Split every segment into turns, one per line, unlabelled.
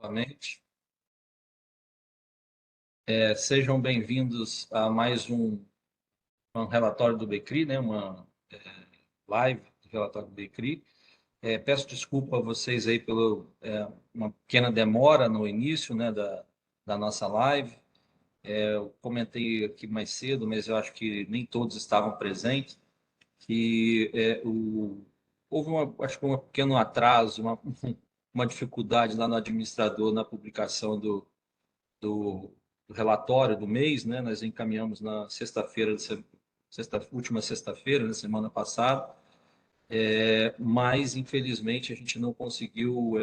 Novamente. Sejam bem-vindos a mais um relatório do Becri, né? Uma live do relatório do Becri. Peço desculpa a vocês aí pela uma pequena demora no início, né, da nossa live. Eu comentei aqui mais cedo, mas eu acho que nem todos estavam presentes, que houve acho que um pequeno atraso, uma dificuldade lá no administrador na publicação do, do relatório do mês, né? Nós encaminhamos na sexta-feira, última sexta-feira, na semana passada, mas infelizmente a gente não conseguiu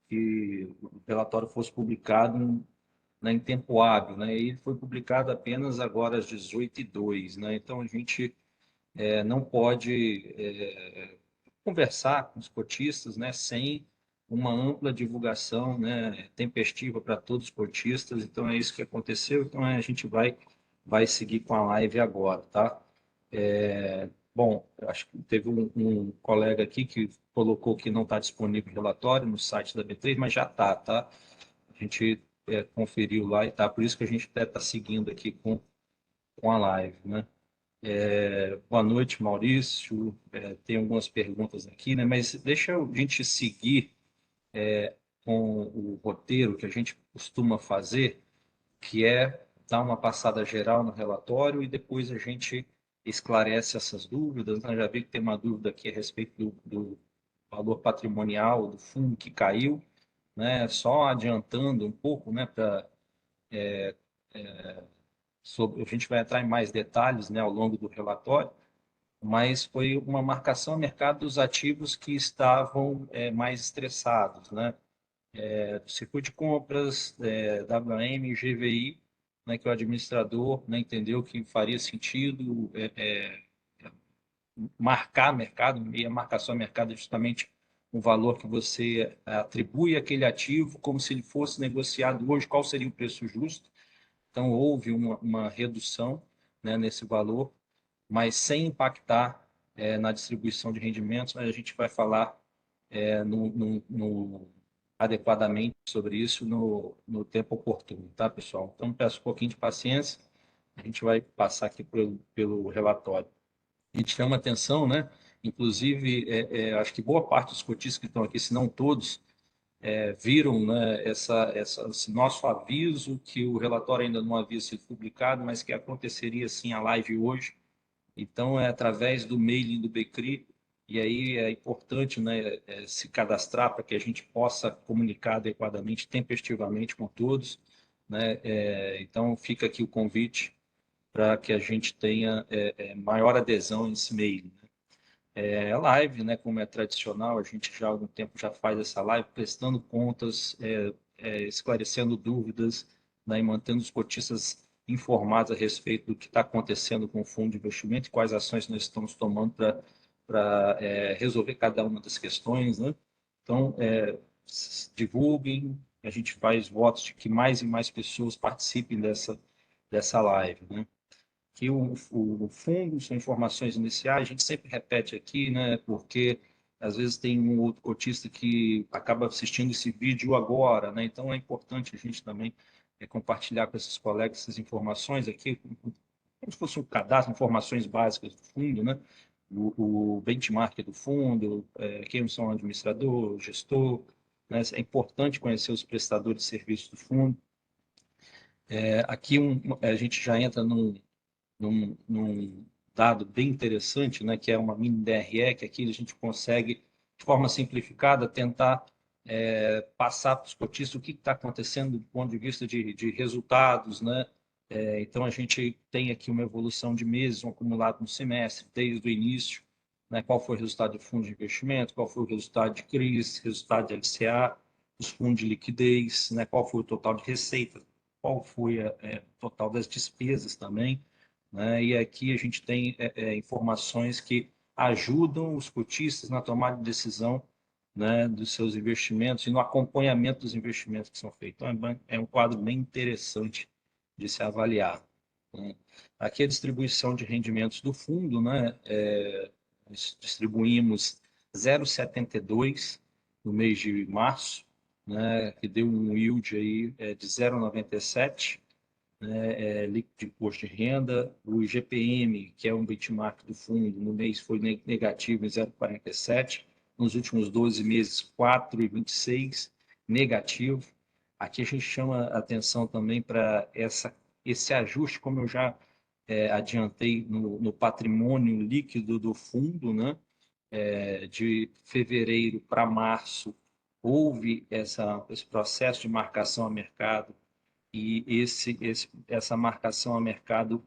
que o relatório fosse publicado, né, em tempo hábil, né? E ele foi publicado apenas agora às 18h02, né? Então a gente não pode conversar com os cotistas, né, sem uma ampla divulgação, né, tempestiva para todos os cotistas. Então é isso que aconteceu. Então a gente vai seguir com a live agora, tá? Bom, acho que teve um colega aqui que colocou que não está disponível o relatório no site da B3, mas já está, tá? A gente conferiu lá e tá. Por isso que a gente até está seguindo aqui com a live, né? Boa noite, Maurício. Tem algumas perguntas aqui, né? Mas deixa a gente seguir com o roteiro que a gente costuma fazer, que é dar uma passada geral no relatório e depois a gente esclarece essas dúvidas, né? Já vi que tem uma dúvida aqui a respeito do valor patrimonial do fundo que caiu, né? Só adiantando um pouco, né? A gente vai entrar em mais detalhes, né, ao longo do relatório, mas foi uma marcação a mercado dos ativos que estavam mais estressados, né? Do circuito de compras, WM, GVI, né, que o administrador, né, entendeu que faria sentido marcar mercado, e a marcação a mercado é justamente o valor que você atribui àquele ativo, como se ele fosse negociado hoje, qual seria o preço justo. Então, houve uma redução, né, nesse valor, mas sem impactar na distribuição de rendimentos, mas a gente vai falar adequadamente sobre isso no tempo oportuno, tá, pessoal? Então, peço um pouquinho de paciência, a gente vai passar aqui pelo relatório. A gente chama atenção, né? Inclusive, acho que boa parte dos cotistas que estão aqui, se não todos, viram, né, esse nosso aviso, que o relatório ainda não havia sido publicado, mas que aconteceria sim a live hoje. Então, é através do mailing do Becri, e aí é importante, né, se cadastrar para que a gente possa comunicar adequadamente, tempestivamente com todos, né? Então, fica aqui o convite para que a gente tenha maior adesão nesse mailing. A live, né, como é tradicional, a gente já há algum tempo já faz essa live, prestando contas, esclarecendo dúvidas, né, e mantendo os cotistas informados a respeito do que está acontecendo com o fundo de investimento e quais ações nós estamos tomando para resolver cada uma das questões, né? Então, divulguem, a gente faz votos de que mais e mais pessoas participem dessa live, né? Que o fundo são informações iniciais, a gente sempre repete aqui, né, porque às vezes tem um outro cotista que acaba assistindo esse vídeo agora, né, então é importante a gente também compartilhar com esses colegas essas informações aqui, como se fosse um cadastro, informações básicas do fundo, né, o benchmark do fundo, quem são o administrador, o gestor, né, é importante conhecer os prestadores de serviços do fundo. Aqui a gente já entra num dado bem interessante, né, que é uma mini DRE, que aqui a gente consegue, de forma simplificada, tentar passar para os cotistas o que está acontecendo do ponto de vista de resultados, né? Então, a gente tem aqui uma evolução de meses, um acumulado no semestre, desde o início, né, qual foi o resultado de fundo de investimento, qual foi o resultado de CRIs, resultado de LCA, os fundos de liquidez, né, qual foi o total de receita, qual foi o total das despesas também, né? E aqui a gente tem informações que ajudam os cotistas na tomada de decisão, né, dos seus investimentos e no acompanhamento dos investimentos que são feitos. Então, é um quadro bem interessante de se avaliar, né? Aqui a distribuição de rendimentos do fundo, né? Nós distribuímos 0,72 no mês de março, né, que deu um yield aí de 0,97, né, líquido de imposto de renda. O IGPM, que é um benchmark do fundo, no mês foi negativo em 0,47, nos últimos 12 meses 4,26 negativo. Aqui a gente chama atenção também para esse ajuste, como eu já adiantei no patrimônio líquido do fundo, né? De fevereiro para março houve esse processo de marcação a mercado, e essa marcação a mercado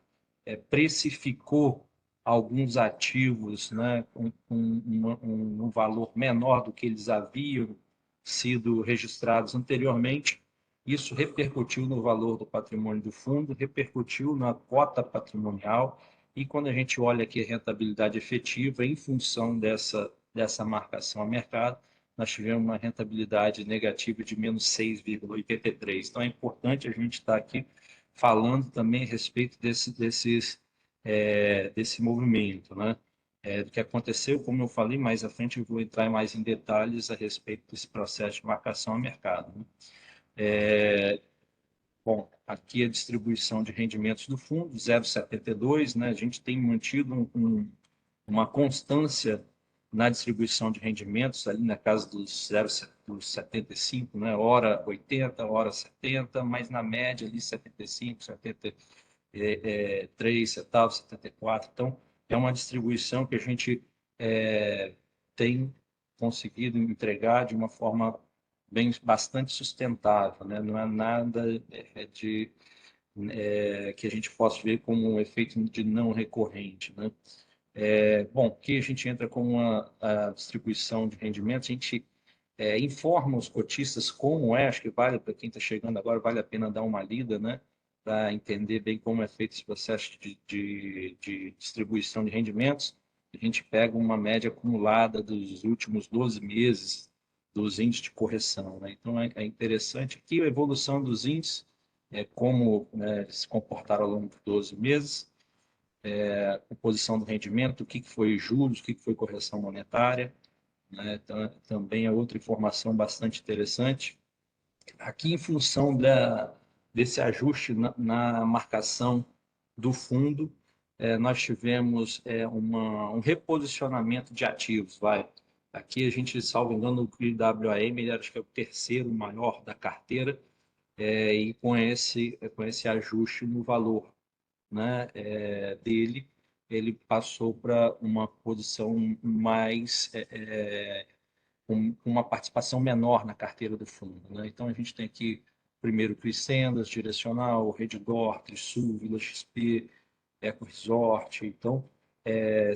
precificou alguns ativos, né, com um valor menor do que eles haviam sido registrados anteriormente. Isso repercutiu no valor do patrimônio do fundo, repercutiu na cota patrimonial, e quando a gente olha aqui a rentabilidade efetiva, em função dessa marcação a mercado, nós tivemos uma rentabilidade negativa de menos 6,83. Então, é importante a gente estar aqui falando também a respeito desse movimento, né? Do que aconteceu, como eu falei, mais à frente eu vou entrar mais em detalhes a respeito desse processo de marcação a mercado, né? Bom, aqui a distribuição de rendimentos do fundo, 0,72, né? A gente tem mantido uma constância na distribuição de rendimentos, ali na casa dos 0,75, né? Hora 80, hora 70, mas na média ali 75, 73 centavos, 74. Então, é uma distribuição que a gente tem conseguido entregar de uma forma bastante sustentável, né? Não é nada que a gente possa ver como um efeito de não recorrente, né? Bom, aqui a gente entra com a distribuição de rendimentos, a gente informa os cotistas como é, acho que vale, para quem está chegando agora, vale a pena dar uma lida, né, para entender bem como é feito esse processo de distribuição de rendimentos. A gente pega uma média acumulada dos últimos 12 meses dos índices de correção, né? Então, é interessante aqui a evolução dos índices, como, né, eles se comportaram ao longo de 12 meses, composição do rendimento, o que foi juros, o que foi correção monetária, né? Então, também é outra informação bastante interessante. Aqui, em função desse ajuste na marcação do fundo, nós tivemos um reposicionamento de ativos. Aqui a gente, salvo engano, o IWM, ele acho que é o terceiro maior da carteira, e com esse ajuste no valor, né, dele, ele passou para uma posição mais com uma participação menor na carteira do fundo, né? Então a gente tem aqui primeiro Crisendas, Direcional, Redditor, Trisul, Vila XP, Eco Resort. Então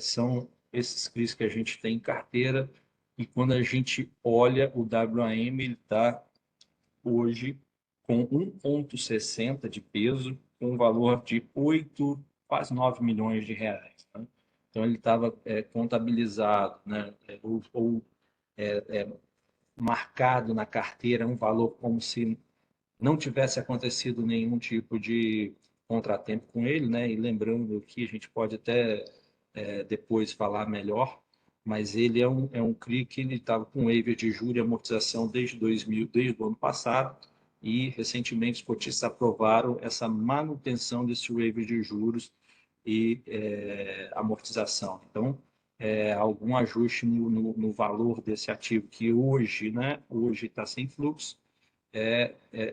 são esses CRIs que a gente tem em carteira, e quando a gente olha o WAM, ele está hoje com 1,60 de peso, com um valor de 8, quase 9 milhões de reais, né? Então, ele estava contabilizado, né, ou marcado na carteira um valor como se não tivesse acontecido nenhum tipo de contratempo com ele, né? E lembrando que a gente pode até depois falar melhor, mas ele é um CRI que ele estava com waiver de juros e amortização desde 2000, desde o ano passado, e recentemente os cotistas aprovaram essa manutenção desse waiver de juros e amortização. Então, algum ajuste no valor desse ativo que hoje, né, hoje está sem fluxo,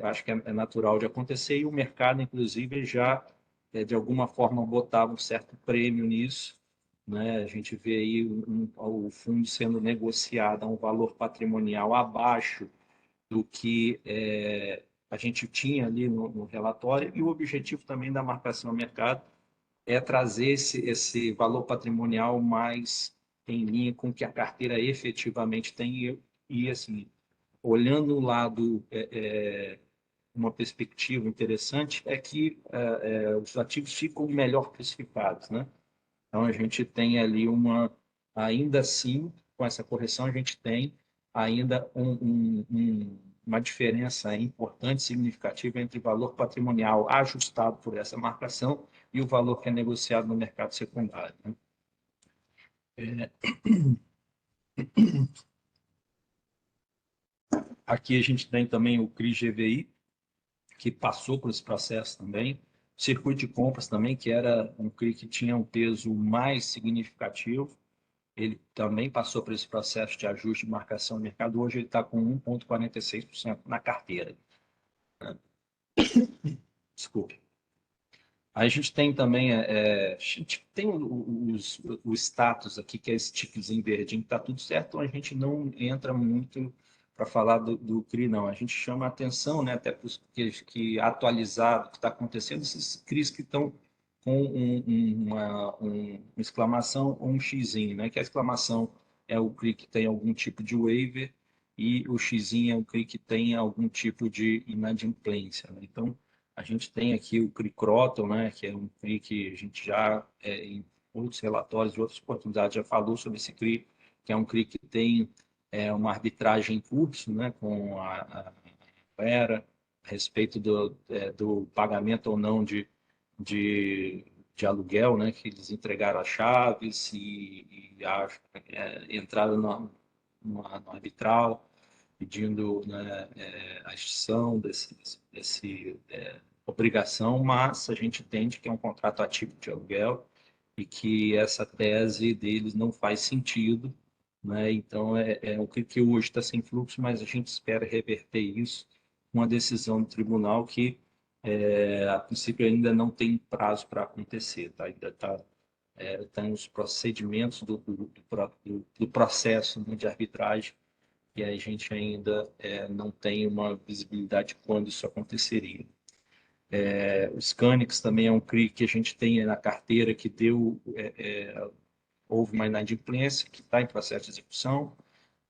acho que é natural de acontecer, e o mercado, inclusive, já, de alguma forma, botava um certo prêmio nisso, né? A gente vê aí o fundo sendo negociado a um valor patrimonial abaixo do que a gente tinha ali no relatório, e o objetivo também da marcação ao mercado é trazer esse valor patrimonial mais em linha com o que a carteira efetivamente tem, e assim, olhando o lado, uma perspectiva interessante é que os ativos ficam melhor precificados, né? Então, a gente tem ali ainda assim, com essa correção, a gente tem ainda uma diferença importante, significativa, entre o valor patrimonial ajustado por essa marcação e o valor que é negociado no mercado secundário, né? Aqui a gente tem também o CRI GVI, que passou por esse processo também. O circuito de compras também, que era um CRI que tinha um peso mais significativo, ele também passou por esse processo de ajuste de marcação de mercado. Hoje ele está com 1,46% na carteira. Desculpe. A gente tem também, a gente tem o status aqui, que é esse tiquezinho verdinho, que está tudo certo, então a gente não entra muito para falar do CRI, não. A gente chama a atenção, né, até porque que atualizado o que está acontecendo, esses CRIs que estão com uma exclamação ou um xizinho, né, que a exclamação é o CRI que tem algum tipo de waiver e o xizinho é o CRI que tem algum tipo de inadimplência, né? Então, a gente tem aqui o CRI Croton, né, que é um CRI que a gente já, em outros relatórios, de outras oportunidades, já falou sobre esse CRI, que é um CRI que tem uma arbitragem em curso, né, com a Era, a respeito do pagamento ou não de, de aluguel, né, que eles entregaram as chaves entraram no arbitral, pedindo, né, a extinção desse obrigação, mas a gente entende que é um contrato ativo de aluguel e que essa tese deles não faz sentido, né? Então, o que hoje está sem fluxo, mas a gente espera reverter isso com uma decisão do tribunal que, a princípio, ainda não tem prazo para acontecer, tá? Ainda está nos procedimentos do processo, né, de arbitragem, e a gente ainda não tem uma visibilidade de quando isso aconteceria. O Scanix também é um CRI que a gente tem na carteira que houve uma inadimplência, que está em processo de execução,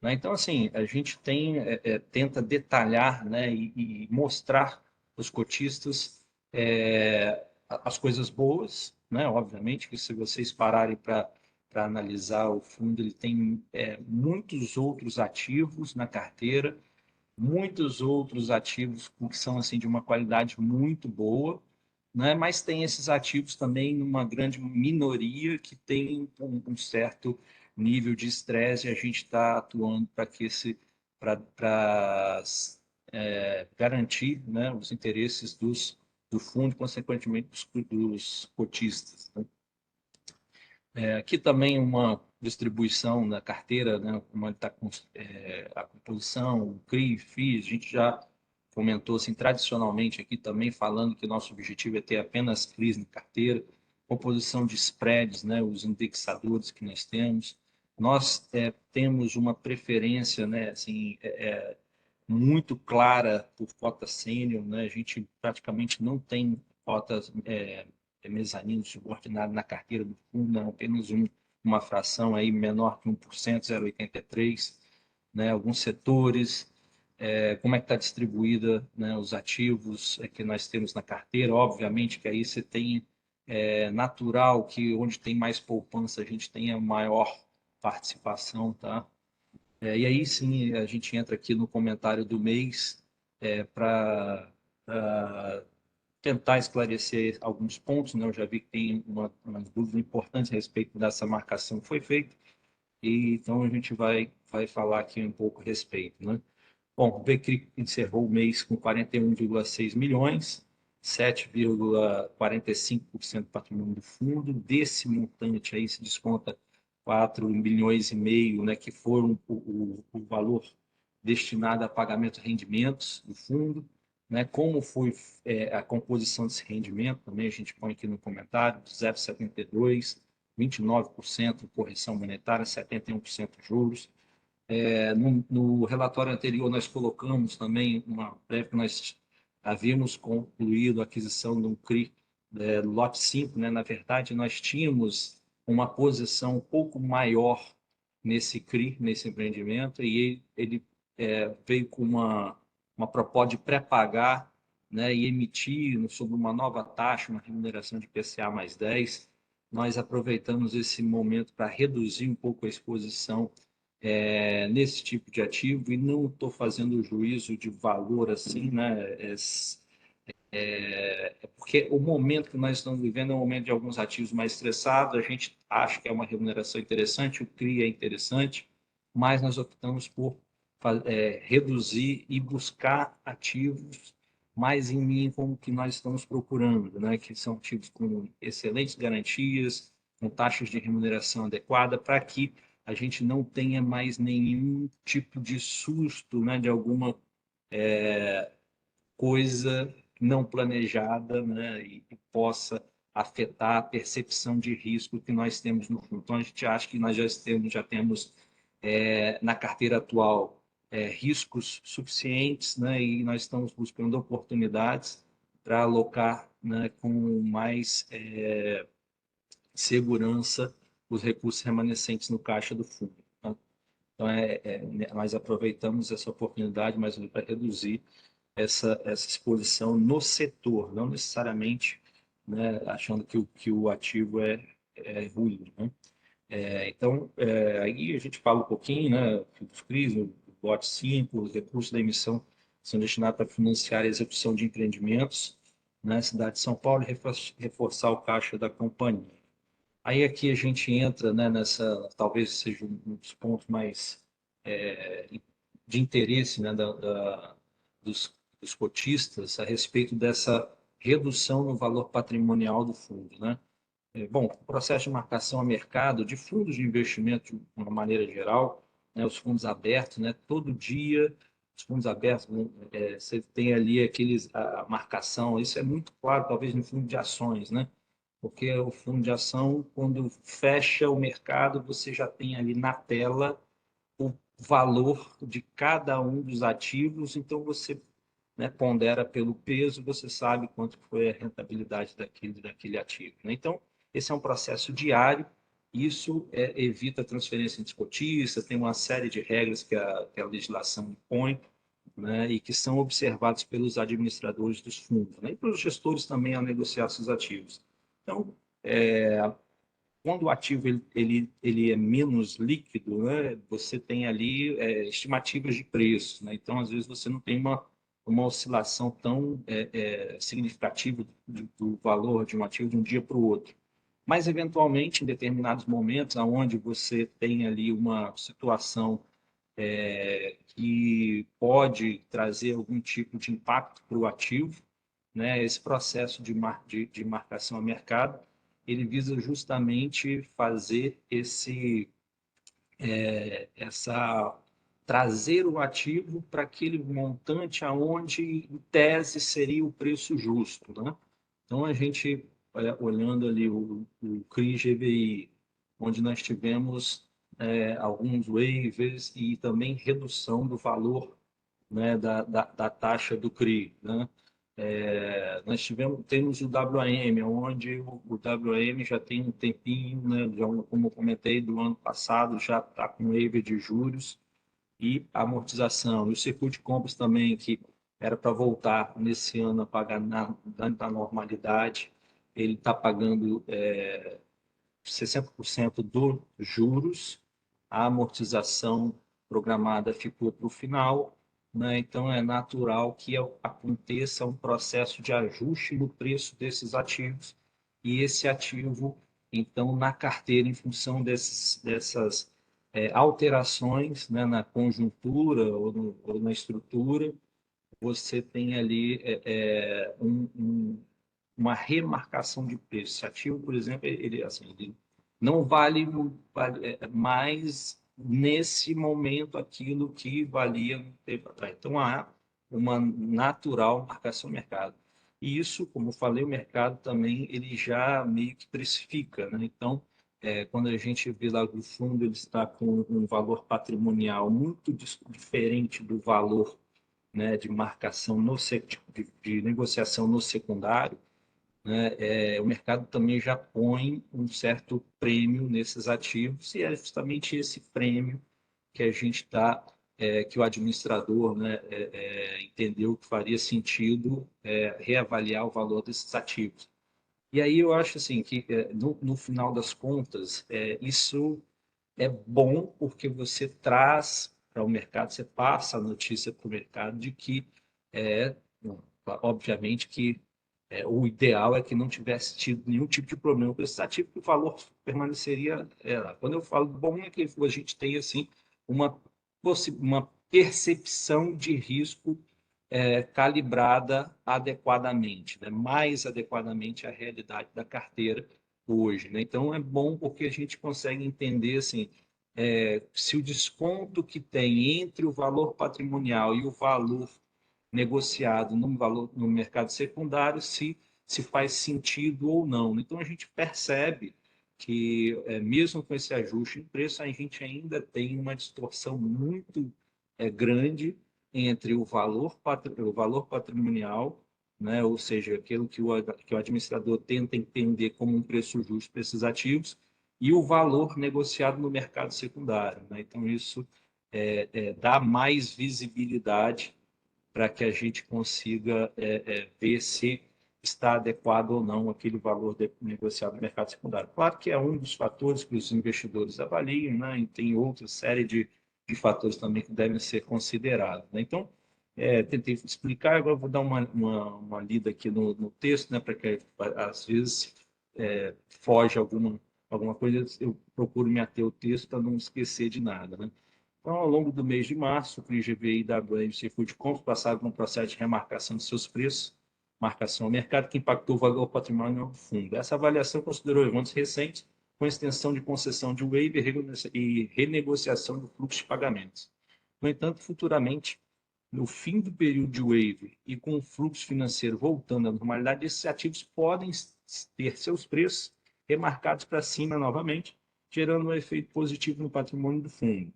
né? Então, assim, a gente tenta detalhar, né, e mostrar para os cotistas as coisas boas, né? Obviamente que se vocês pararem para analisar o fundo, ele tem muitos outros ativos na carteira, muitos outros ativos que são assim de uma qualidade muito boa, né? Mas tem esses ativos também numa grande minoria que tem um certo nível de estresse, e a gente está atuando para que para garantir, né, os interesses do fundo, consequentemente dos cotistas, né? Aqui também uma distribuição da carteira, né, como está com a composição, o CRI, FIIs, a gente já comentou assim, tradicionalmente aqui também, falando que nosso objetivo é ter apenas CRIs na carteira, composição de spreads, né, os indexadores que nós temos. Nós temos uma preferência, né, assim, muito clara por cota sênior, né? A gente praticamente não tem cotas mezanino subordinado na carteira do fundo, não, apenas uma fração aí menor que 1%, 0,83%, né? Alguns setores, como é que está distribuída, né, os ativos que nós temos na carteira, obviamente que aí você tem natural que onde tem mais poupança a gente tenha maior participação, tá? E aí sim a gente entra aqui no comentário do mês para tentar esclarecer alguns pontos, né? Eu já vi que tem umas dúvidas importantes a respeito dessa marcação que foi feita, e então a gente vai falar aqui um pouco a respeito, né? Bom, o Becri encerrou o mês com 41,6 milhões, 7,45% do patrimônio do fundo. Desse montante aí se desconta 4 milhões e meio, né, que foram o valor destinado a pagamento de rendimentos do fundo, né? Como foi a composição desse rendimento, também a gente põe aqui no comentário, 0,72, 29% correção monetária, 71% juros. No relatório anterior, nós colocamos também uma prévia que nós havíamos concluído a aquisição de um CRI lote 5, né? Na verdade, nós tínhamos uma posição um pouco maior nesse CRI, nesse empreendimento, e ele veio com uma proposta de pré-pagar, né, e emitir sob uma nova taxa, uma remuneração de IPCA mais 10. Nós aproveitamos esse momento para reduzir um pouco a exposição nesse tipo de ativo, e não estou fazendo juízo de valor assim, né? Porque o momento que nós estamos vivendo é um momento de alguns ativos mais estressados, a gente acha que é uma remuneração interessante, o CRI é interessante, mas nós optamos por reduzir e buscar ativos mais em linha com o que nós estamos procurando, né? Que são ativos com excelentes garantias, com taxas de remuneração adequada, para que a gente não tenha mais nenhum tipo de susto, né? De alguma coisa não planejada, né? E possa afetar a percepção de risco que nós temos no fundo. Então, a gente acha que nós já temos na carteira atual riscos suficientes, né? E nós estamos buscando oportunidades para alocar, né, com mais segurança os recursos remanescentes no caixa do fundo. Tá? Então, nós aproveitamos essa oportunidade mais para reduzir essa exposição no setor, não necessariamente, né, achando que o ativo é ruim. Né? Então, aí a gente fala um pouquinho, né, dos CRIs, o BOT 5, os recursos da emissão são destinados para financiar a execução de empreendimentos na cidade de São Paulo e reforçar o caixa da companhia. Aí aqui a gente entra, né, nessa, talvez seja um dos pontos mais de interesse, né, dos cotistas a respeito dessa redução no valor patrimonial do fundo, né? Bom, o processo de marcação a mercado de fundos de investimento, de uma maneira geral, né, os fundos abertos, né, todo dia, os fundos abertos, né, você tem ali a marcação, isso é muito claro, talvez no fundo de ações, né? Porque o fundo de ação, quando fecha o mercado, você já tem ali na tela o valor de cada um dos ativos, então você, né, pondera pelo peso, você sabe quanto foi a rentabilidade daquele ativo. Né? Então, esse é um processo diário, isso evita a transferência entre cotistas, tem uma série de regras que a legislação impõe, né, e que são observados pelos administradores dos fundos, né, e pelos gestores também ao negociar seus ativos. Então, quando o ativo ele é menos líquido, né, você tem ali estimativas de preço. Né? Então, às vezes, você não tem uma oscilação tão significativa do valor de um ativo de um dia para o outro. Mas, eventualmente, em determinados momentos, onde você tem ali uma situação que pode trazer algum tipo de impacto para o ativo, né? Esse processo de marcação a mercado, ele visa justamente fazer essa trazer o ativo para aquele montante aonde, em tese, seria o preço justo, né? Então, a gente, olhando ali o CRI GVI, onde nós tivemos alguns waivers e também redução do valor, né, da taxa do CRI. Né? Nós temos o WAM, onde o WAM já tem um tempinho, né, já, como eu comentei, do ano passado, já está com waiver de juros e amortização. E o circuito de compras também, que era para voltar nesse ano a pagar na normalidade, ele está pagando 60% dos juros, a amortização programada ficou para o final, né? Então é natural que aconteça um processo de ajuste no preço desses ativos e esse ativo, então, na carteira, em função dessas alterações, né, na conjuntura ou na estrutura, você tem ali uma remarcação de preço. Esse ativo, por exemplo, ele não vale mais nesse momento aquilo que valia um tempo atrás. Então, há uma natural marcação de mercado. E isso, como eu falei, o mercado também ele já meio que precifica. Né? Então, quando a gente vê lá o fundo, ele está com um valor patrimonial muito diferente do valor, né, de marcação de negociação no secundário, né, o mercado também já põe um certo prêmio nesses ativos, e é justamente esse prêmio que a gente está, que o administrador, né, entendeu que faria sentido reavaliar o valor desses ativos. E aí eu acho assim que no final das contas isso é bom porque você traz para o mercado, você passa a notícia para o mercado de que bom, obviamente que o ideal é que não tivesse tido nenhum tipo de problema com esse ativo, que o valor permaneceria lá. Quando eu falo bom, é que a gente tem assim uma percepção de risco calibrada adequadamente, né? Mais adequadamente à realidade da carteira hoje, né? Então, é bom porque a gente consegue entender assim, se o desconto que tem entre o valor patrimonial e o valor negociado no mercado secundário, se faz sentido ou não. Então, a gente percebe que, mesmo com esse ajuste em preço, a gente ainda tem uma distorção muito grande entre o valor patrimonial, né, ou seja, aquilo que o administrador tenta entender como um preço justo para esses ativos, e o valor negociado no mercado secundário, né? Então, isso dá mais visibilidade para que a gente consiga ver se está adequado ou não aquele valor negociado no mercado secundário. Claro que é um dos fatores que os investidores avaliam, né? E tem outra série de fatores também que devem ser considerados, né? Então, tentei explicar, agora vou dar uma lida aqui no texto, né? Para que, às vezes, foge alguma coisa, eu procuro me ater ao texto para não esquecer de nada, né? Então, ao longo do mês de março, o CRI-GVI e WM Seafood Company passaram por um processo de remarcação de seus preços, marcação ao mercado, que impactou o valor patrimonial do fundo. Essa avaliação considerou eventos recentes, com extensão de concessão de waiver e renegociação do fluxo de pagamentos. No entanto, futuramente, no fim do período de waiver e com o fluxo financeiro voltando à normalidade, esses ativos podem ter seus preços remarcados para cima novamente, gerando um efeito positivo no patrimônio do fundo.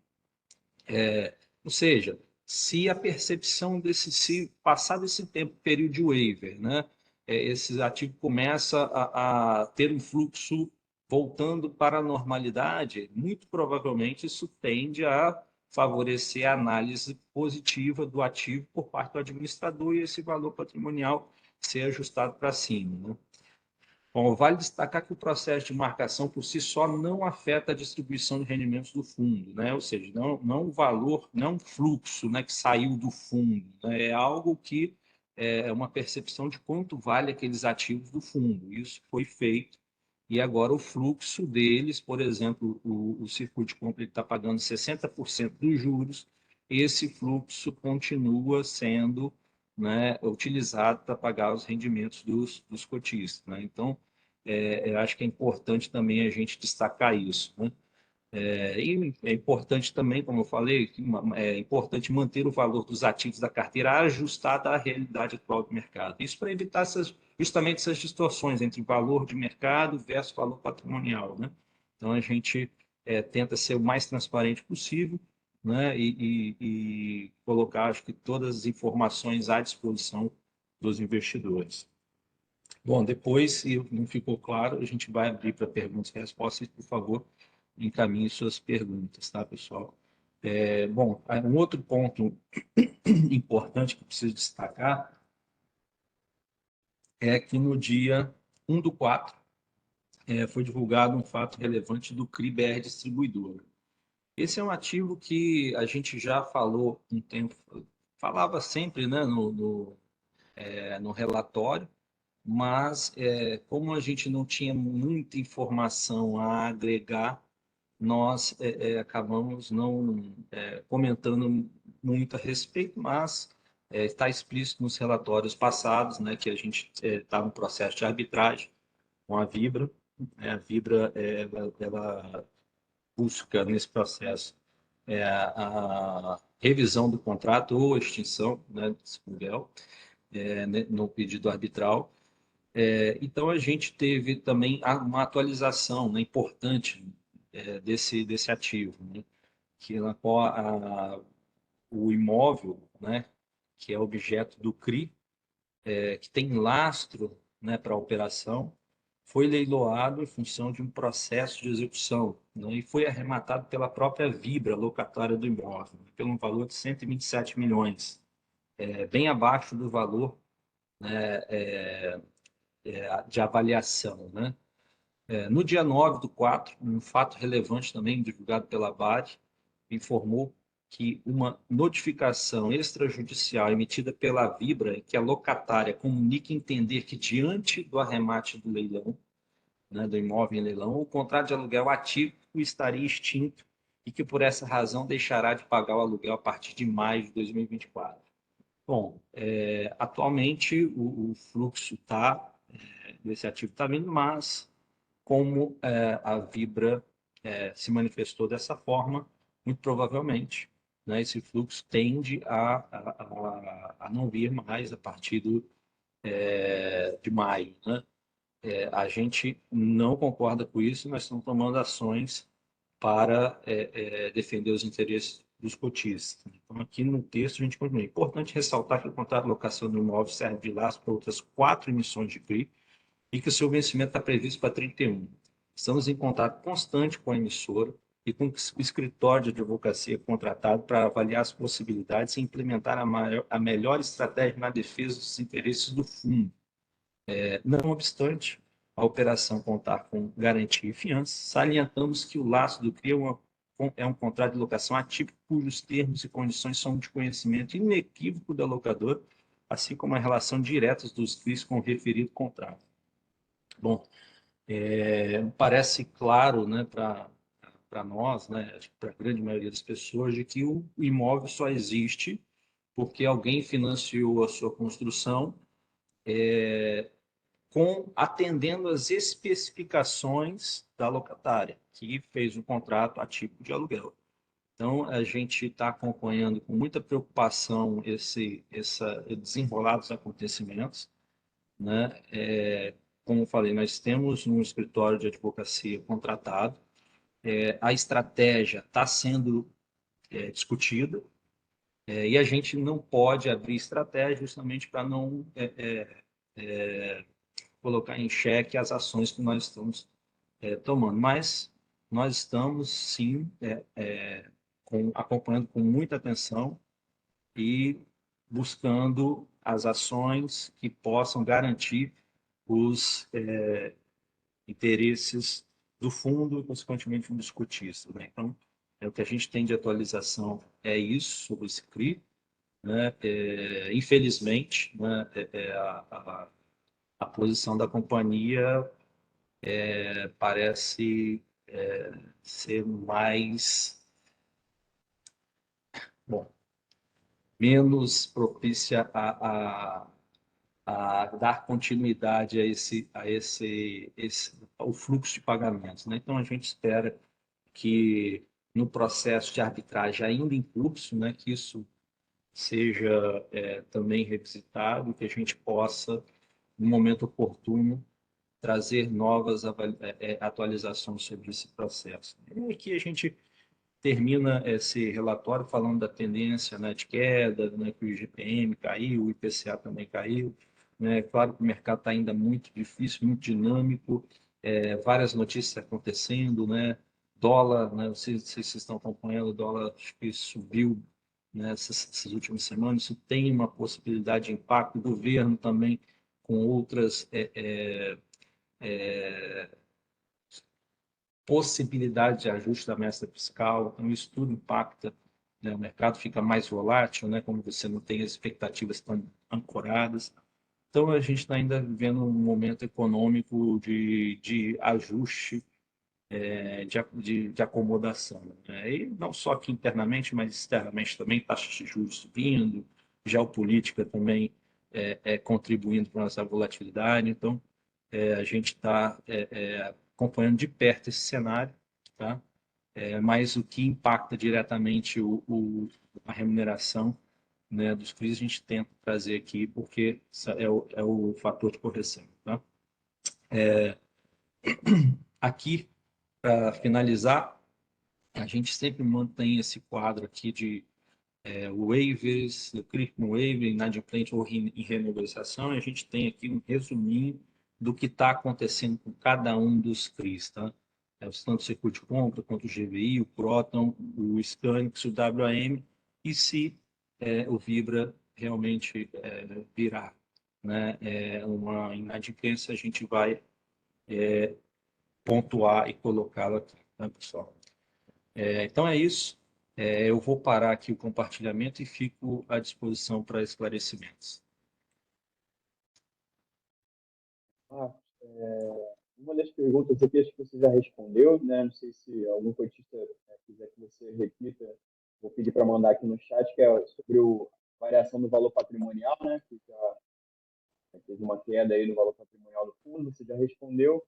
Ou seja, se a percepção se passado esse tempo, período de waiver, né, esse ativo começa a ter um fluxo voltando para a normalidade, muito provavelmente isso tende a favorecer a análise positiva do ativo por parte do administrador e esse valor patrimonial ser ajustado para cima, né? Bom, vale destacar que o processo de marcação por si só não afeta a distribuição de rendimentos do fundo, né? Ou seja, não o valor, não o fluxo, né, que saiu do fundo, né? É algo que é uma percepção de quanto vale aqueles ativos do fundo. Isso foi feito e agora o fluxo deles, por exemplo, o Circuit Company está pagando 60% dos juros, esse fluxo continua sendo, né, utilizado para pagar os rendimentos dos cotistas, né? Então, eu acho que é importante também a gente destacar isso, né? E é importante também, como eu falei, é importante manter o valor dos ativos da carteira ajustado à realidade atual do mercado. Isso para evitar justamente essas distorções entre valor de mercado versus valor patrimonial, né? Então, a gente tenta ser o mais transparente possível, né? E colocar, acho que, todas as informações à disposição dos investidores. Bom, depois, se não ficou claro, a gente vai abrir para perguntas e respostas. Por favor, encaminhe suas perguntas, tá, pessoal? Bom, um outro ponto importante que eu preciso destacar é que no dia 1/4 foi divulgado um fato relevante do CRI-BR Distribuidora. Esse é um ativo que a gente já falou um tempo, falava sempre, né, no relatório, mas como a gente não tinha muita informação a agregar, nós acabamos não comentando muito a respeito, mas está explícito nos relatórios passados, né, que a gente está no processo de arbitragem com a Vibra, né? A Vibra ela busca nesse processo a revisão do contrato ou extinção, né, desse aluguel, no pedido arbitral. Então, a gente teve também uma atualização, né, importante desse ativo, né, que na qual o imóvel, né, que é objeto do CRI, que tem lastro, né, para a operação, foi leiloado em função de um processo de execução, né, e foi arrematado pela própria Vibra, locatária do imóvel, né, pelo valor de 127 milhões, bem abaixo do valor, né, de avaliação, né? No dia 9/4, um fato relevante também, divulgado pela BAD, informou que uma notificação extrajudicial emitida pela Vibra, em que a locatária comunica entender que, diante do arremate do leilão, né, do imóvel em leilão, o contrato de aluguel atípico estaria extinto e que, por essa razão, deixará de pagar o aluguel a partir de maio de 2024. Bom, atualmente o fluxo desse ativo está vindo, mas como a Vibra se manifestou dessa forma, muito provavelmente, né, esse fluxo tende a não vir mais a partir de maio, né? A gente não concorda com isso, nós estamos tomando ações para defender os interesses dos cotistas. Então, aqui no texto, a gente continua. É importante ressaltar que o contrato de locação do imóvel serve de laço para outras 4 emissões de CRI e que o seu vencimento está previsto para 31. Estamos em contato constante com a emissora e com o escritório de advocacia contratado para avaliar as possibilidades e implementar a melhor estratégia na defesa dos interesses do fundo. Não obstante a operação contar com garantia e fiança, salientamos que o laço do CRI é um contrato de locação atípico cujos termos e condições são de conhecimento inequívoco da locadora, assim como a relação direta dos CRIs com o referido contrato. Bom, parece claro, né, para nós, né, para a grande maioria das pessoas, de que o imóvel só existe porque alguém financiou a sua construção atendendo às especificações da locatária, que fez um contrato atípico de aluguel. Então, a gente está acompanhando com muita preocupação esse desenrolar dos acontecimentos, né? Como eu falei, nós temos um escritório de advocacia contratado, a estratégia está sendo discutida, e a gente não pode abrir estratégia justamente para não colocar em xeque as ações que nós estamos tomando. Mas nós estamos, sim, acompanhando com muita atenção e buscando as ações que possam garantir os interesses do fundo e, consequentemente, dos cotistas, né? Então, o que a gente tem de atualização é isso sobre esse CRI, né? Infelizmente, né, a posição da companhia parece ser mais, bom, menos propícia a dar continuidade ao fluxo de pagamentos, né? Então, a gente espera que no processo de arbitragem ainda em curso, né, que isso seja também revisitado, que a gente possa, no momento oportuno, trazer novas atualizações sobre esse processo. E aqui a gente termina esse relatório falando da tendência, né, de queda, né, que o IGPM caiu, o IPCA também caiu. Né? Claro que o mercado está ainda muito difícil, muito dinâmico, várias notícias acontecendo, né? Dólar, né, vocês estão acompanhando, o dólar acho que subiu, né, essas últimas semanas, isso tem uma possibilidade de impacto, o governo também com outras possibilidade de ajuste da meta fiscal, então isso tudo impacta, né? O mercado fica mais volátil, né? Como você não tem as expectativas tão ancoradas. Então, a gente está ainda vivendo um momento econômico de ajuste, de acomodação. Né? E não só aqui internamente, mas externamente também, taxas de juros subindo, geopolítica também contribuindo para essa volatilidade. Então, a gente está acompanhando de perto esse cenário, tá? Mas o que impacta diretamente a remuneração, né, dos FIIs, a gente tenta trazer aqui, porque é o fator de correção. Tá? Aqui, para finalizar, a gente sempre mantém esse quadro aqui de waivers, crítico waiver, inadimplente ou em renegociação, e a gente tem aqui um resuminho do que está acontecendo com cada um dos CRIs, tá? Tanto o circuito de compra, quanto o GVI, o Croton, o Scanix, o WAM, e se o Vibra realmente virar, né, uma inadimplência, a gente vai pontuar e colocá-la aqui, tá, pessoal? Então é isso. Eu vou parar aqui o compartilhamento e fico à disposição para esclarecimentos.
uma das perguntas aqui, acho que você já respondeu, né? Não sei se algum cotista quiser que você repita, vou pedir para mandar aqui no chat, que é sobre a variação do valor patrimonial, né? Que já teve uma queda aí no valor patrimonial do fundo, você já respondeu.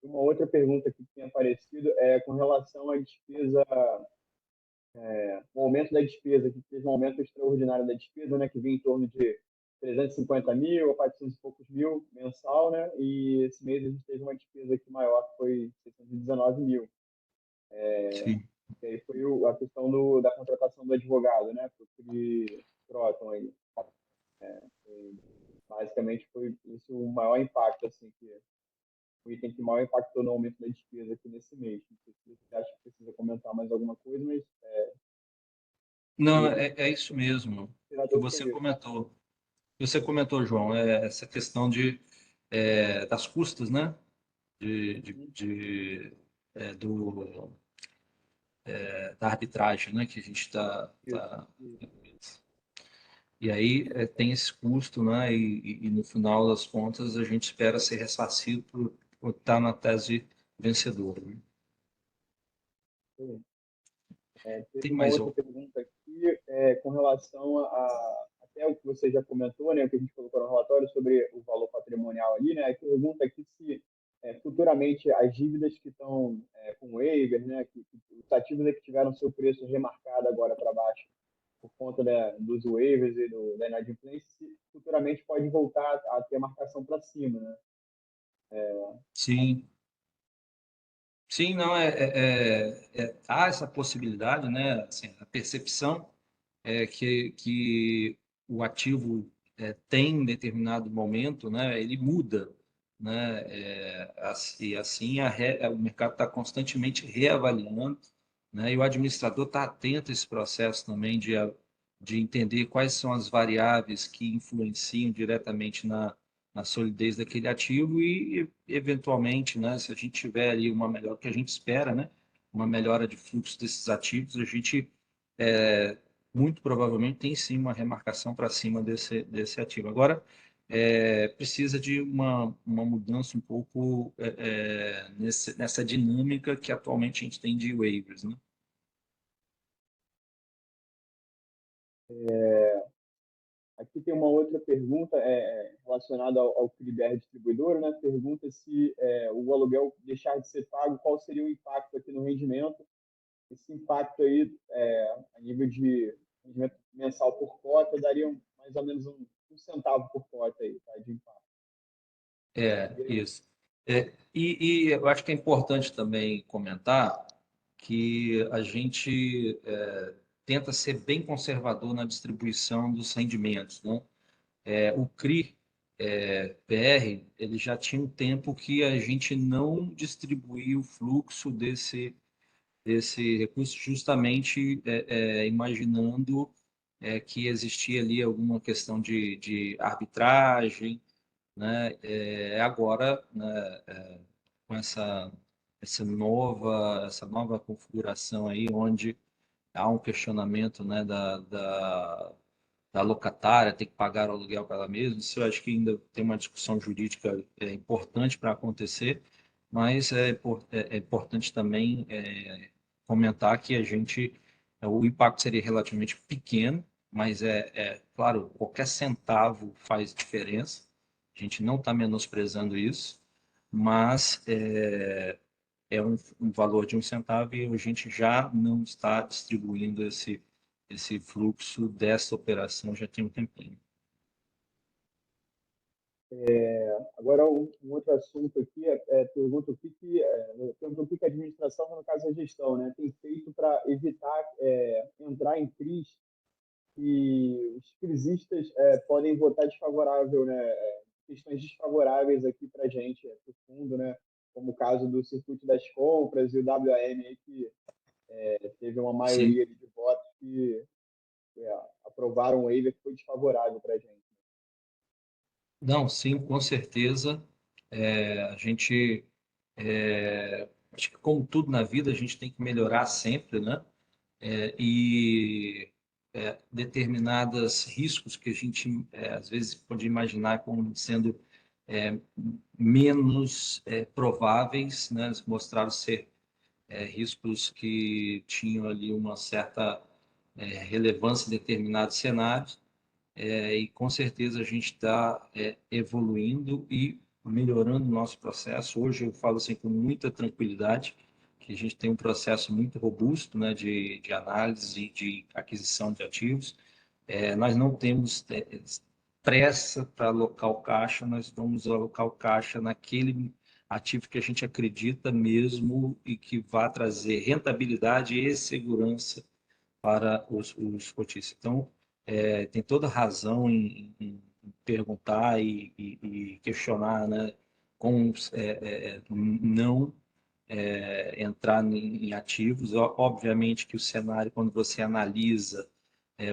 Uma outra pergunta que tinha aparecido é com relação à despesa, o aumento da despesa, que teve um aumento extraordinário da despesa, né, que vinha em torno de 350 mil a 400 e poucos mil mensal, né, e esse mês a gente teve uma despesa aqui maior, que foi 619 mil.
Sim.
E aí foi a questão da contratação do advogado, né, para o Croton aí. Basicamente foi isso o maior impacto, assim, que o item que maior impactou no aumento da despesa aqui nesse mês. Não sei se você acha que precisa comentar mais alguma coisa, mas
Não,
o
é isso mesmo que
tirador foi
você
isso.
comentou. Você comentou, João, essa questão das custas, né? De, de,
Uhum.
de, do, da arbitragem, né? Que a gente está.
Isso, isso.
E aí tem esse custo, né? E no final das contas a gente espera ser ressarcido por estar na tese vencedora, né?
Teve
Tem
uma
mais
outra
um.
pergunta aqui com relação até o que você já comentou, né, o que a gente colocou no relatório sobre o valor patrimonial ali, né, a pergunta aqui se futuramente as dívidas que estão com waiver, né, que os ativos que tiveram seu preço remarcado agora para baixo por conta dos waivers e da inadimplência, se futuramente pode voltar a ter marcação para cima, né?
Sim, sim, não, há essa possibilidade, né? Assim, a percepção é que o ativo tem em determinado momento, né? Ele muda, né? E assim o mercado está constantemente reavaliando, né? E o administrador está atento a esse processo também de entender quais são as variáveis que influenciam diretamente na solidez daquele ativo e, eventualmente, né, se a gente tiver ali uma melhora, que a gente espera, né, uma melhora de fluxo desses ativos, a gente muito provavelmente tem sim uma remarcação para cima desse ativo. Agora, precisa de uma mudança um pouco nessa dinâmica que atualmente a gente tem de waivers, né?
Aqui tem uma outra pergunta relacionada ao CRIBR distribuidor, né? Pergunta se o aluguel deixar de ser pago, qual seria o impacto aqui no rendimento? Esse impacto aí, a nível de rendimento mensal por cota, daria mais ou menos um centavo por cota aí, tá? De impacto.
Isso. E eu acho que é importante também comentar que a gente tenta ser bem conservador na distribuição dos rendimentos, né? O CRI PR, ele já tinha um tempo que a gente não distribuía o fluxo desse recurso, justamente imaginando que existia ali alguma questão de arbitragem, né? Agora, né, com essa nova configuração aí, onde há um questionamento, né, da locatária ter que pagar o aluguel para ela mesma. Isso eu acho que ainda tem uma discussão jurídica importante para acontecer, mas é importante também comentar que o impacto seria relativamente pequeno, mas claro, qualquer centavo faz diferença. A gente não está menosprezando isso, mas é um valor de um centavo e a gente já não está distribuindo esse fluxo dessa operação já tem um tempinho.
Agora, um outro assunto aqui pergunta pergunta o que a administração, no caso a gestão, né, tem feito para evitar entrar em crise e os crisistas podem votar desfavorável, né, questões desfavoráveis aqui para a gente, para o fundo, né, como o caso do circuito das compras e o WAM aí, que teve uma
Sim,
maioria de votos que aprovaram um waiver que foi desfavorável para a gente.
não, sim, com certeza. A gente, acho que como tudo na vida, a gente tem que melhorar sempre, né? E determinados riscos que a gente às vezes pode imaginar como sendo menos prováveis, né? Eles mostraram ser riscos que tinham ali uma certa relevância em determinados cenários, e com certeza a gente está evoluindo e melhorando o nosso processo. Hoje eu falo assim com muita tranquilidade que a gente tem um processo muito robusto, né, de análise e de aquisição de ativos. Nós não temos pressa para alocar o caixa, nós vamos alocar o caixa naquele ativo que a gente acredita mesmo e que vai trazer rentabilidade e segurança para os cotistas. Então, tem toda razão em perguntar e questionar, né, como não entrar em ativos. Obviamente que o cenário, quando você analisa,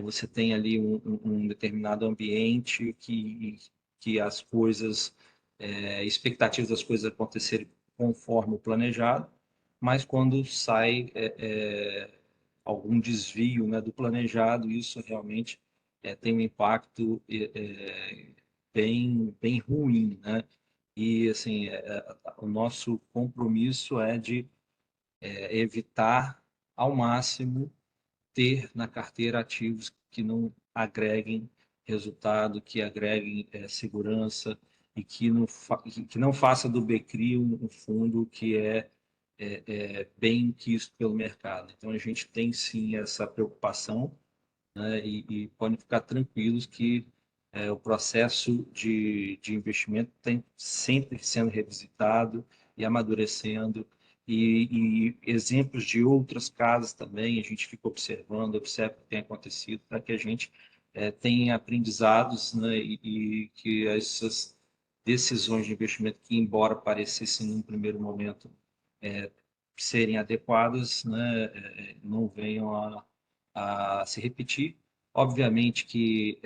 você tem ali um determinado ambiente que as coisas, expectativas das coisas acontecerem conforme o planejado, mas quando sai algum desvio, né, do planejado, isso realmente tem um impacto bem ruim, né? E assim, o nosso compromisso é de evitar ao máximo ter na carteira ativos que não agreguem resultado, que agreguem segurança e que não faça do Becri um fundo que bem quisto pelo mercado. Então a gente tem sim essa preocupação, né, e podem ficar tranquilos que o processo de investimento tem sempre sendo revisitado e amadurecendo, e exemplos de outras casas também a gente fica observando, observa o que tem acontecido, para que a gente tenha aprendizados, né, e que essas decisões de investimento que, embora parecessem num primeiro momento serem adequadas, né, não venham a se repetir. Obviamente que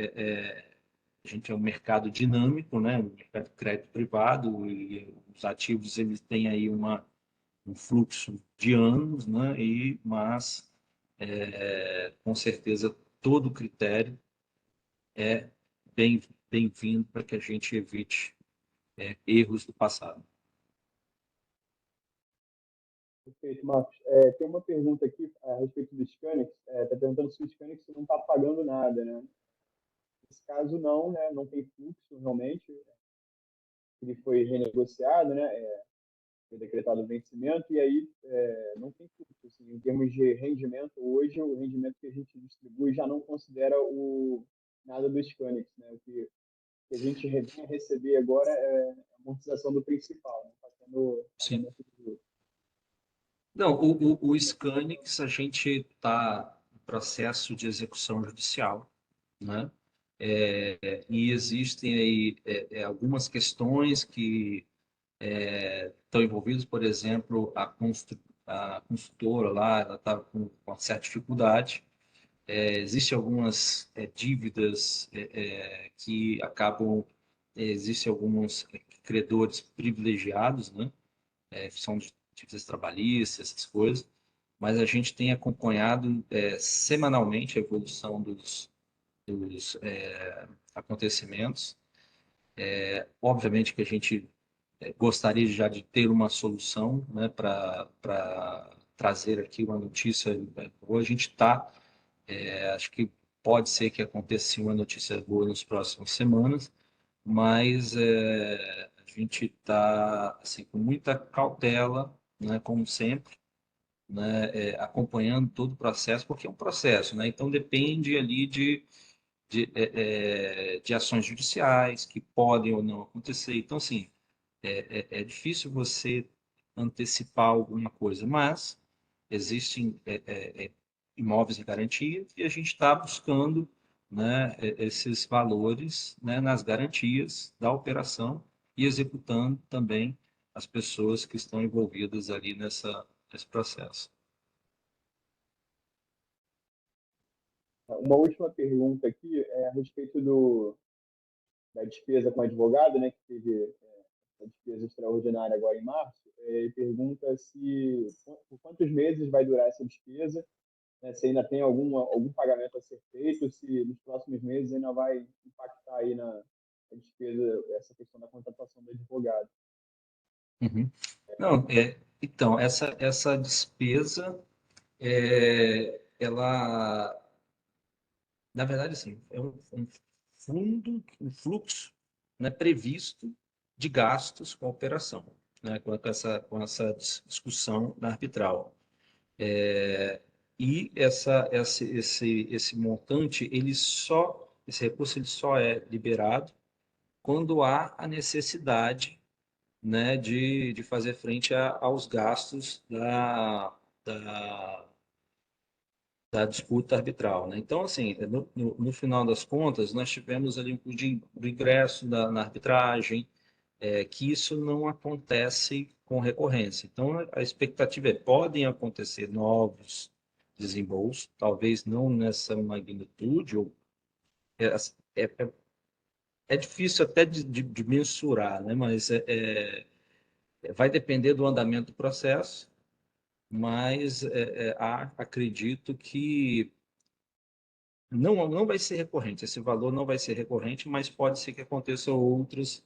a gente é um mercado dinâmico, né, um mercado de crédito privado, e os ativos eles têm aí um fluxo de anos, né, mas com certeza todo critério é bem, bem-vindo para que a gente evite erros do passado.
Perfeito, Marcos. Tem uma pergunta aqui a respeito do Scanix. Está perguntando se o Scanix não está pagando nada, né? Nesse caso, não, né? Não tem fluxo, realmente. Ele foi renegociado, né? Foi decretado o vencimento, e aí não tem fluxo. Assim, em termos de rendimento, hoje, o rendimento que a gente distribui já não considera nada do Scanix, né? O que a gente vem a receber agora é a amortização do principal, né? Está tendo
Sim.
pagamento de juros.
Não, o Scanix, a gente está em processo de execução judicial, né? E existem aí algumas questões que estão envolvidas, por exemplo, a construtora lá, ela está com uma certa dificuldade. Existem algumas dívidas que acabam, existem alguns credores privilegiados, né? São dívidas trabalhistas, essas coisas, mas a gente tem acompanhado semanalmente a evolução dos acontecimentos. Obviamente que a gente gostaria já de ter uma solução, né, para trazer aqui uma notícia boa. A gente está, acho que pode ser que aconteça uma notícia boa nas próximas semanas, mas a gente está assim, com muita cautela, né, como sempre, né, acompanhando todo o processo, porque é um processo, né? Então depende ali de ações judiciais que podem ou não acontecer. Então, assim, é difícil você antecipar alguma coisa, mas existem imóveis em garantia e a gente está buscando, né, esses valores, né, nas garantias da operação e executando também as pessoas que estão envolvidas ali nesse processo.
Uma última pergunta aqui é a respeito da despesa com advogado, né, que teve a despesa extraordinária agora em março. Ele pergunta se por quantos meses vai durar essa despesa, né, se ainda tem algum pagamento a ser feito, se nos próximos meses ainda vai impactar aí a despesa, essa questão da contratação do advogado.
Uhum. Não, então, essa despesa, ela, na verdade, assim, é um fundo, um fluxo, né, previsto de gastos com a operação, né, com essa discussão na arbitral. E esse montante, esse recurso ele só é liberado quando há a necessidade, né, de fazer frente aos gastos da, da disputa arbitral, né? Então, assim, no final das contas, nós tivemos ali um custo do ingresso na arbitragem, que isso não acontece com recorrência. Então, a expectativa podem acontecer novos desembolsos, talvez não nessa magnitude, ou é, é, é é difícil até de mensurar, né? Mas vai depender do andamento do processo, mas acredito que não vai ser recorrente, esse valor não vai ser recorrente, mas pode ser que aconteçam outras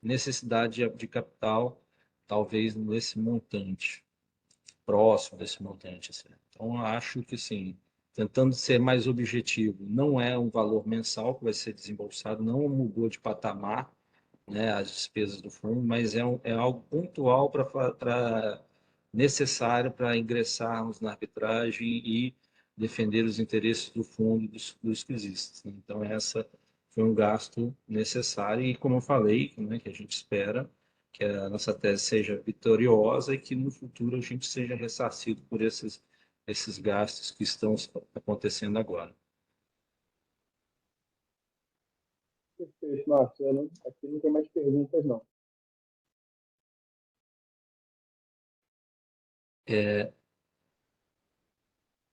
necessidades de capital, talvez nesse montante, próximo desse montante. Assim. Então, eu acho que, sim, tentando ser mais objetivo, não é um valor mensal que vai ser desembolsado, não mudou de patamar, né, as despesas do fundo, mas é algo pontual para necessário para ingressarmos na arbitragem e defender os interesses do fundo dos quisistas. Né? Então, essa foi um gasto necessário e, como eu falei, né, que a gente espera que a nossa tese seja vitoriosa e que no futuro a gente seja ressarcido por esses gastos que estão acontecendo agora.
Perfeito, Marcos. Aqui não tem mais perguntas, não.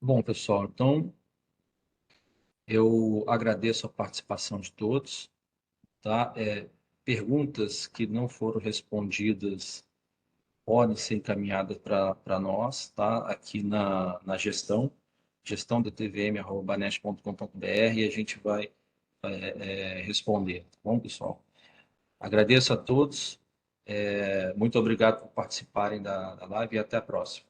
Bom, pessoal, então eu agradeço a participação de todos, tá? Perguntas que não foram respondidas podem ser encaminhadas para nós, tá? Aqui na gestão.tvm@banesp.com.br e a gente vai responder. Tá bom, pessoal? Agradeço a todos, muito obrigado por participarem da live e até a próxima.